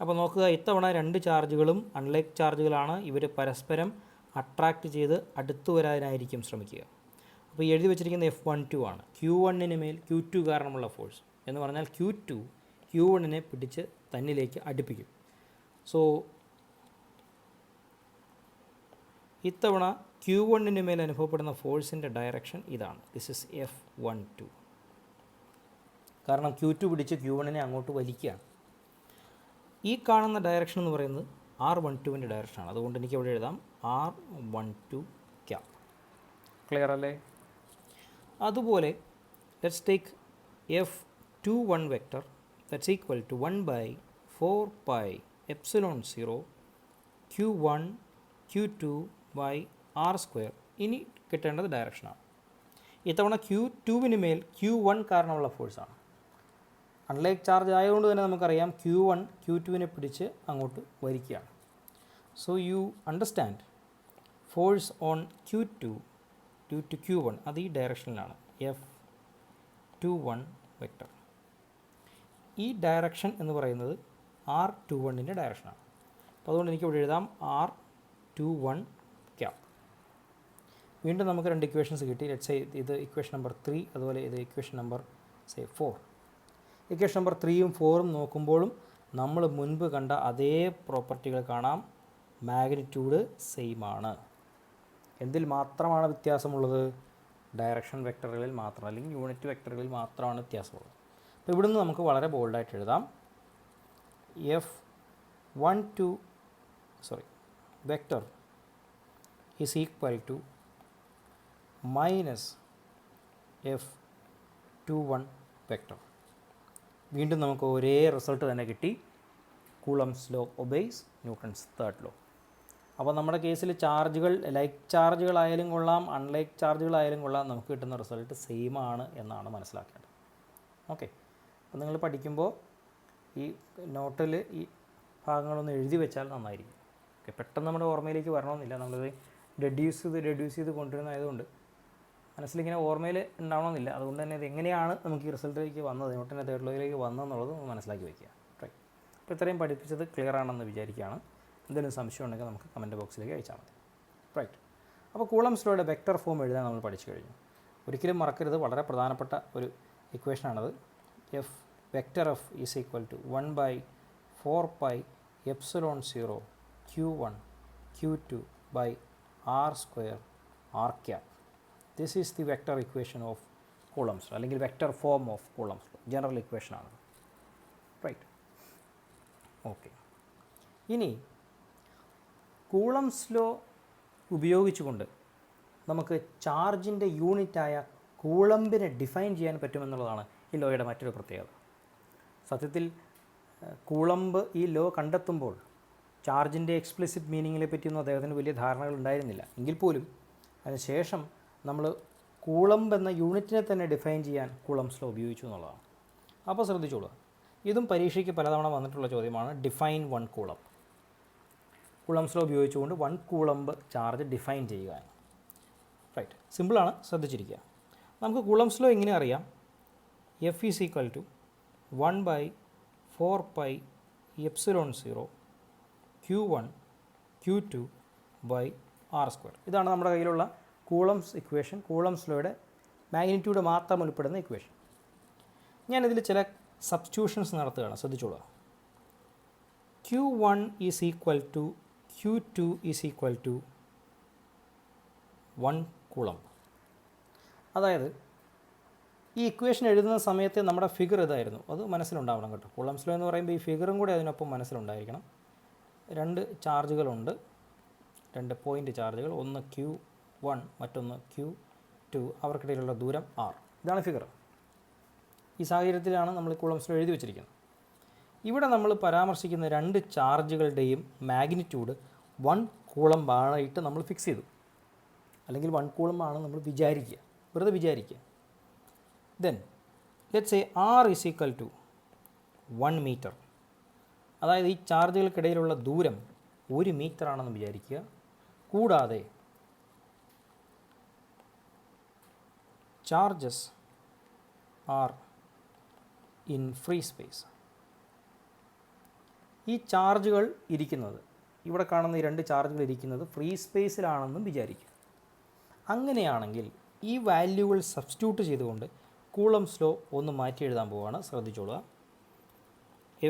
അപ്പോൾ നോക്കുക, ഇത്തവണ രണ്ട് ചാർജുകളും അൺലൈക്ക് ചാർജുകളാണ്. ഇവർ പരസ്പരം അട്രാക്റ്റ് ചെയ്ത് അടുത്തു വരാനായിരിക്കും ശ്രമിക്കുക. അപ്പോൾ എഴുതി വെച്ചിരിക്കുന്ന F12 ആണ്. Q1 മേൽ Q2 കാരണമുള്ള ഫോഴ്സ് എന്ന് പറഞ്ഞാൽ Q2 Q1 പിടിച്ച് തന്നിലേക്ക് അടുപ്പിക്കും. സോ ഇത്തവണ Q1 മേൽ അനുഭവപ്പെടുന്ന ഫോഴ്സിൻ്റെ ഡയറക്ഷൻ ഇതാണ്. This is F12. കാരണം Q2 പിടിച്ച് Q1 അങ്ങോട്ട് വലിക്കുകയാണ്. ഈ കാണുന്ന ഡയറക്ഷൻ എന്ന് പറയുന്നത് R12 ഡയറക്ഷനാണ്. അതുകൊണ്ട് എനിക്ക് ഇവിടെ എഴുതാം R12 ക്യാപ്. ക്ലിയർ അല്ലേ? അതുപോലെ let's take F21 vector that's equal to 1/4πε0 Q1 Q2/r². ഇനി കിട്ടേണ്ടത് ഡയറക്ഷനാണ്. ഇത്തവണ Q2 മേൽ Q1 കാരണമുള്ള ഫോഴ്സാണ്. അൺലൈക്ക് ചാർജ് ആയതുകൊണ്ട് തന്നെ നമുക്കറിയാം Q1 Q2 പിടിച്ച് അങ്ങോട്ട് വലിക്കുകയാണ്. So you understand force on Q2 due to Q1 അത് ഈ ഡയറക്ഷനിലാണ്, F21 വെക്റ്റർ. ഈ ഡയറക്ഷൻ എന്ന് പറയുന്നത് R21 ഡയറക്ഷനാണ്. അപ്പോൾ അതുകൊണ്ട് എനിക്ക് ഇവിടെ എഴുതാം R21 ക്യാപ്. വീണ്ടും നമുക്ക് രണ്ട് ഇക്വേഷൻസ് കിട്ടി. ലെറ്റ്സ് സേ ഇത് ഇക്വേഷൻ നമ്പർ 3, അതുപോലെ ഇത് ഇക്വേഷൻ നമ്പർ 4. ഇക്വേഷൻ നമ്പർ 3ഉം 4ഉം നോക്കുമ്പോഴും നമ്മൾ മുൻപ് കണ്ട അതേ പ്രോപ്പർട്ടികൾ കാണാം. മാഗ്നിറ്റ്യൂഡ് സെയിം ആണ്. എന്തിൽ മാത്രമാണ് വ്യത്യാസമുള്ളത്? ഡയറക്ഷൻ വെക്ടറുകളിൽ മാത്രം, അല്ലെങ്കിൽ യൂണിറ്റ് വെക്ടറുകളിൽ മാത്രമാണ് വ്യത്യാസമുള്ളത്. അപ്പോൾ ഇവിടുന്ന് നമുക്ക് വളരെ ബോൾഡായിട്ട് എഴുതാം vector is equal to -F21 vector. വീണ്ടും നമുക്ക് ഒരേ റിസൾട്ട് തന്നെ കിട്ടി. Coulomb's law obeys Newton's third law. അപ്പോൾ നമ്മുടെ കേസിൽ ചാർജുകൾ ലൈക്ക് ചാർജുകളായാലും കൊള്ളാം, അൺലൈക്ക് ചാർജുകളായാലും കൊള്ളാം, നമുക്ക് കിട്ടുന്ന റിസൾട്ട് സെയിം ആണ് എന്നാണ് മനസ്സിലാക്കേണ്ടത്. ഓക്കെ, അപ്പോൾ നിങ്ങൾ പഠിക്കുമ്പോൾ ഈ നോട്ടിൽ ഈ ഭാഗങ്ങളൊന്ന് എഴുതി വെച്ചാൽ നന്നായിരിക്കും. ഓക്കെ, പെട്ടെന്ന് നമ്മുടെ ഓർമ്മയിലേക്ക് വരണമെന്നില്ല. നമ്മളിത് റെഡ്യൂസ് ചെയ്ത് കൊണ്ടുവരുന്നതായതുകൊണ്ട് മനസ്സിലിങ്ങനെ ഓർമ്മയിൽ ഉണ്ടാവണമെന്നില്ല. അതുകൊണ്ട് തന്നെ ഇത് എങ്ങനെയാണ് നമുക്ക് ഈ റിസൾട്ടിലേക്ക് വന്നത്, ന്യൂട്ടൻ്റെ തേർഡ് ലോയിലേക്ക് വന്നതെന്നുള്ളത് മനസ്സിലാക്കി വയ്ക്കുക. റൈറ്റ്. അപ്പോൾ ഇത്രയും പഠിപ്പിച്ചത് ക്ലിയർ ആണെന്ന് വിചാരിക്കുകയാണ്. എന്തെങ്കിലും സംശയം ഉണ്ടെങ്കിൽ നമുക്ക് കമൻറ്റ് ബോക്സിലേക്ക് അയച്ചാൽ മതി. റൈറ്റ്. അപ്പോൾ കൂളംസ് ലോയുടെ വെക്റ്റർ ഫോം എഴുതാൻ നമ്മൾ പഠിച്ചു കഴിഞ്ഞു. ഒരിക്കലും മറക്കരുത്, വളരെ പ്രധാനപ്പെട്ട ഒരു ഇക്വേഷനാണത്. Vector F is equal to 1/4πε0 Q1 Q2/r². This is the vector equation of Coulomb's law, അല്ലെങ്കിൽ vector form of Coulomb's law, general equation ആണ്. റൈറ്റ്. ഓക്കെ, ഇനി കൂളംസ് ലോ ഉപയോഗിച്ചുകൊണ്ട് നമുക്ക് ചാർജിൻ്റെ യൂണിറ്റായ കൂളംബിനെ ഡിഫൈൻ ചെയ്യാൻ പറ്റുമെന്നുള്ളതാണ് ഈ ലോയുടെ മറ്റൊരു പ്രത്യേകത. സത്യത്തിൽ കൂളംബ് ഈ ലോ കണ്ടെത്തുമ്പോൾ ചാർജിൻ്റെ എക്സ്പ്ലിസിറ്റ് മീനിങ്ങിനെ പറ്റിയൊന്നും അദ്ദേഹത്തിന് വലിയ ധാരണകൾ ഉണ്ടായിരുന്നില്ല. എങ്കിൽ പോലും അതിനുശേഷം നമ്മൾ കൂളംബ് എന്ന യൂണിറ്റിനെ തന്നെ ഡിഫൈൻ ചെയ്യാൻ കൂളംസ് ലോ ഉപയോഗിച്ചു എന്നുള്ളതാണ്. അപ്പോൾ ശ്രദ്ധിച്ചോളൂ, ഇതും പരീക്ഷയ്ക്ക് പലതവണ വന്നിട്ടുള്ള ചോദ്യമാണ്. Define 1 Coulomb. കൂളംസ് ലോ ഉപയോഗിച്ചുകൊണ്ട് 1 കൂളംബ് ചാർജ് ഡിഫൈൻ ചെയ്യുക. റൈറ്റ്, സിമ്പിളാണ്, ശ്രദ്ധിച്ചിരിക്കുക. നമുക്ക് കൂളംസ് ലോ എങ്ങനെ അറിയാം? F is equal to 1/4πε0 Q1 Q2 R². ഇതാണ് നമ്മുടെ കയ്യിലുള്ള കൂളംസ് ഇക്വേഷൻ, കൂളംസ് ലോയുടെ മാഗ്നിറ്റ്യൂഡ് മാത്രം ഉൾപ്പെടുന്ന ഇക്വേഷൻ. ഞാനിതിൽ ചില സബ്സ്റ്റിറ്റ്യൂഷൻസ് നടത്തുകയാണ്, ശ്രദ്ധിച്ചോളുക. Q1 is equal to Q2 is equal to 1 coulomb. അതായത് ഈ ഇക്വേഷൻ എഴുതുന്ന സമയത്ത് നമ്മുടെ ഫിഗർ ഇതായിരുന്നു, അത് മനസ്സിലുണ്ടാവണം കേട്ടോ. കൂളംസ് ലോ എന്ന് പറയുമ്പോൾ ഈ ഫിഗറും കൂടി അതിനൊപ്പം മനസ്സിലുണ്ടായിരിക്കണം. 2 ചാർജുകളുണ്ട്, 2 പോയിൻ്റ് ചാർജുകൾ, ഒന്ന് Q1 മറ്റൊന്ന് Q2, അവർക്കിടയിലുള്ള ദൂരം R. ഇതാണ് ഫിഗർ. ഈ സാഹചര്യത്തിലാണ് നമ്മൾ കൂളംസ് ലോ എഴുതി വച്ചിരിക്കുന്നത്. ഇവിടെ നമ്മൾ പരാമർശിക്കുന്ന 2 ചാർജുകളുടെയും മാഗ്നിറ്റ്യൂഡ് 1 കൂളംബായിട്ട് നമ്മൾ ഫിക്സ് ചെയ്തു. അല്ലെങ്കിൽ 1 കൂളംബാണ് നമ്മൾ വിചാരിക്കുക, വെറുതെ വിചാരിക്കുക. Then let's say R is equal to 1 metre. അതായത് ഈ ചാർജുകൾക്കിടയിലുള്ള ദൂരം 1 മീറ്റർ ആണെന്ന് വിചാരിക്കുക. കൂടാതെ charges are in free space. ഈ ചാർജുകൾ ഇരിക്കുന്നത്, ഇവിടെ കാണുന്ന ഈ 2 ചാർജുകൾ ഇരിക്കുന്നത് ഫ്രീ സ്പേസിലാണെന്നും വിചാരിക്കുക. അങ്ങനെയാണെങ്കിൽ ഈ വാല്യൂകൾ സബ്സ്റ്റിറ്റ്യൂട്ട് ചെയ്തുകൊണ്ട് കൂളംസ് ലോ ഒന്ന് മാറ്റി എഴുതാൻ പോവുകയാണ്, ശ്രദ്ധിച്ചോളുക.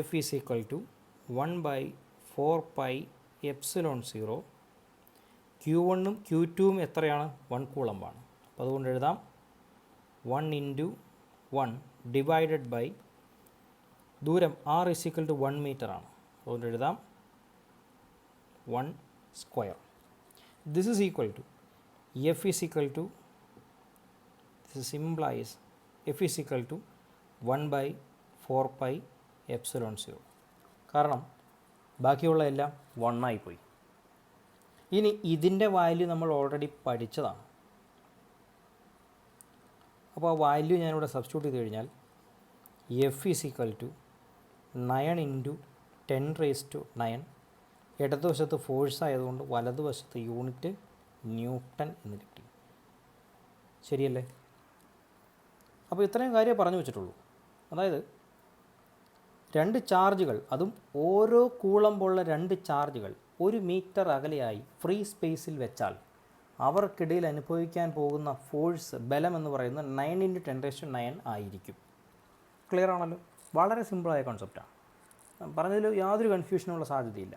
F ഈസ് ഈക്വൽ ടു 1/4πε0 Q1ഉം Q2ഉം എത്രയാണ്? 1 കൂളംബാണ്. അപ്പോൾ അതുകൊണ്ട് എഴുതാം 1 × 1 ഡിവൈഡഡ് ബൈ ദൂരം R is equal to 1 metre ആണ്. അതുകൊണ്ട് എഴുതാം 1 square. This is equal to F is equal to, this implies F is equal to 1/4πε0. കാരണം ബാക്കിയുള്ള എല്ലാം 1 ആയിപ്പോയി. ഇനി ഇതിൻ്റെ വാല്യൂ നമ്മൾ ഓൾറെഡി പഠിച്ചതാണ്. അപ്പോൾ ആ വാല്യൂ ഞാനിവിടെ സബ്സ്റ്റിറ്റ്യൂട്ട് ചെയ്ത് കഴിഞ്ഞാൽ F ഈസ് ഈക്വൽ ടു 9 × 10⁻⁹. ഇടതുവശത്ത് ഫോഴ്സ് ആയതുകൊണ്ട് വലതുവശത്ത് യൂണിറ്റ് ന്യൂട്ടൺ എന്ന് കിട്ടി. ശരിയല്ലേ? അപ്പോൾ ഇത്രയും കാര്യം പറഞ്ഞു വെച്ചിട്ടുള്ളൂ. അതായത് 2 ചാർജുകൾ, അതും ഓരോ കൂളംബുള്ള 2 ചാർജുകൾ 1 മീറ്റർ അകലെയായി ഫ്രീ സ്പേസിൽ വെച്ചാൽ അവർക്കിടയിൽ അനുഭവിക്കാൻ പോകുന്ന ഫോഴ്സ്, ബലം എന്ന് പറയുന്നത് 9 × 10⁹ ആയിരിക്കും. ക്ലിയർ ആണല്ലോ? വളരെ സിമ്പിളായ കോൺസെപ്റ്റാണ്. പറഞ്ഞതിൽ യാതൊരു കൺഫ്യൂഷനുള്ള സാധ്യതയില്ല.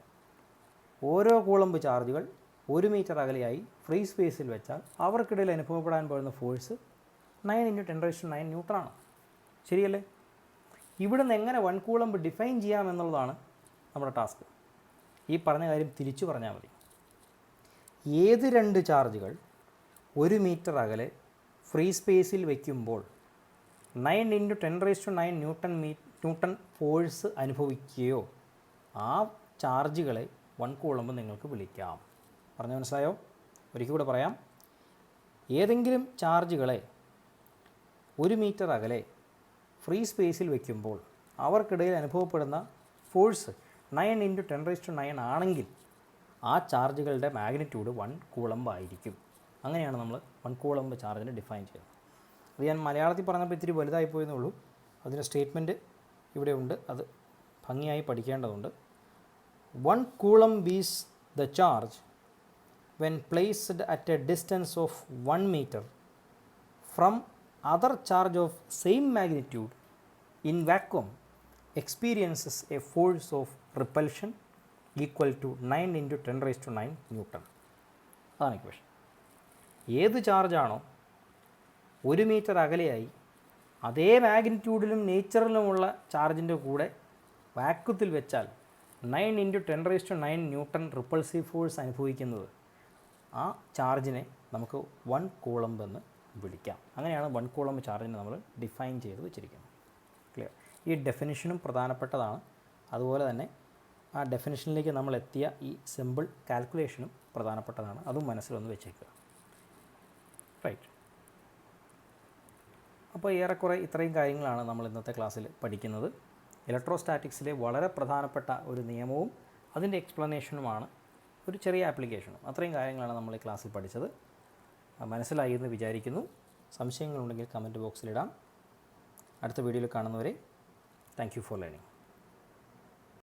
ഓരോ കൂളംബ് ചാർജുകൾ 1 മീറ്റർ അകലെയായി ഫ്രീ സ്പേസിൽ വെച്ചാൽ അവർക്കിടയിൽ അനുഭവപ്പെടാൻ പോകുന്ന ഫോഴ്സ് 9 × 10⁻⁹ ന്യൂട്ടനാണ്. ശരിയല്ലേ? ഇവിടുന്ന് എങ്ങനെ 1 കൂളംബ് ഡിഫൈൻ ചെയ്യാമെന്നുള്ളതാണ് നമ്മുടെ ടാസ്ക്. ഈ പറഞ്ഞ കാര്യം തിരിച്ചു പറഞ്ഞാൽ മതി. ഏത് 2 ചാർജുകൾ 1 മീറ്റർ അകലെ ഫ്രീ സ്പേസിൽ വയ്ക്കുമ്പോൾ 9 × 10⁻⁹ ന്യൂട്ടൺ ഫോഴ്സ് അനുഭവിക്കുകയോ ആ ചാർജുകളെ 1 കൂളംബ് നിങ്ങൾക്ക് വിളിക്കാം. പറഞ്ഞു മനസ്സിലായോ? ഒരിക്കൽ കൂടെ പറയാം. ഏതെങ്കിലും ചാർജുകളെ 1 മീറ്റർ അകലെ ഫ്രീ സ്പേസിൽ വയ്ക്കുമ്പോൾ അവർക്കിടയിൽ അനുഭവപ്പെടുന്ന ഫോഴ്സ് 9 × 10⁻⁹ ആണെങ്കിൽ ആ ചാർജുകളുടെ മാഗ്നിറ്റ്യൂഡ് 1 കൂളംബ് ആയിരിക്കും. അങ്ങനെയാണ് നമ്മൾ 1 കൂളംബ് ചാർജിനെ ഡിഫൈൻ ചെയ്യുന്നത്. അത് ഞാൻ മലയാളത്തിൽ പറഞ്ഞപ്പോൾ ഇത്തിരി വലുതായി പോയെന്നേ ഉള്ളൂ. അതിൻ്റെ സ്റ്റേറ്റ്മെൻറ്റ് ഇവിടെ ഉണ്ട്, അത് ഭംഗിയായി പഠിക്കേണ്ടതുണ്ട്. 1 Coulomb is the charge when placed at a distance of 1 meter from other charge of same magnitude in vacuum experiences a force of repulsion equal to 9 × 10⁻⁹ newton. അതാണ് ഇക്വേഷൻ. ഏത് ചാർജാണോ 1 മീറ്റർ അകലെയായി അതേ മാഗ്നിറ്റ്യൂഡിലും നേച്ചറിലുമുള്ള ചാർജിൻ്റെ കൂടെ വാക്വത്തിൽ വെച്ചാൽ 9 × 10⁻⁹ ന്യൂട്ടൺ റിപ്പൾസീവ് ഫോഴ്സ് അനുഭവിക്കുന്നത്, ആ ചാർജിനെ നമുക്ക് 1 കൂളംബ് എന്ന് വിളിക്കാം. അങ്ങനെയാണ് 1 കൂളംബ് ചാർജിനെ നമ്മൾ ഡിഫൈൻ ചെയ്ത് വെച്ചിരിക്കുന്നത്. ക്ലിയർ? ഈ ഡെഫിനിഷനും പ്രധാനപ്പെട്ടതാണ്. അതുപോലെ തന്നെ ആ ഡെഫിനിഷനിലേക്ക് നമ്മൾ എത്തിയ ഈ സിമ്പിൾ കാൽക്കുലേഷനും പ്രധാനപ്പെട്ടതാണ്. അതും മനസ്സിലൊന്ന് വെച്ചേക്കുക. റൈറ്റ്. അപ്പോൾ ഏറെക്കുറെ ഇത്രയും കാര്യങ്ങളാണ് നമ്മൾ ഇന്നത്തെ ക്ലാസ്സിൽ പഠിക്കുന്നത്. ഇലക്ട്രോസ്റ്റാറ്റിക്സിലെ വളരെ പ്രധാനപ്പെട്ട ഒരു നിയമവും അതിൻ്റെ എക്സ്പ്ലനേഷനുമാണ് ഒരു ചെറിയ ആപ്ലിക്കേഷനും. അത്രയും കാര്യങ്ങളാണ് നമ്മൾ ഈ ക്ലാസ്സിൽ പഠിച്ചത്. മനസ്സിലായി എന്ന് വിചാരിക്കുന്നു. സംശയങ്ങളുണ്ടെങ്കിൽ കമൻറ്റ് ബോക്സിലിടാം. അടുത്ത വീഡിയോയിൽ കാണുന്നവരെ താങ്ക് യു ഫോർ ലേണിംഗ്.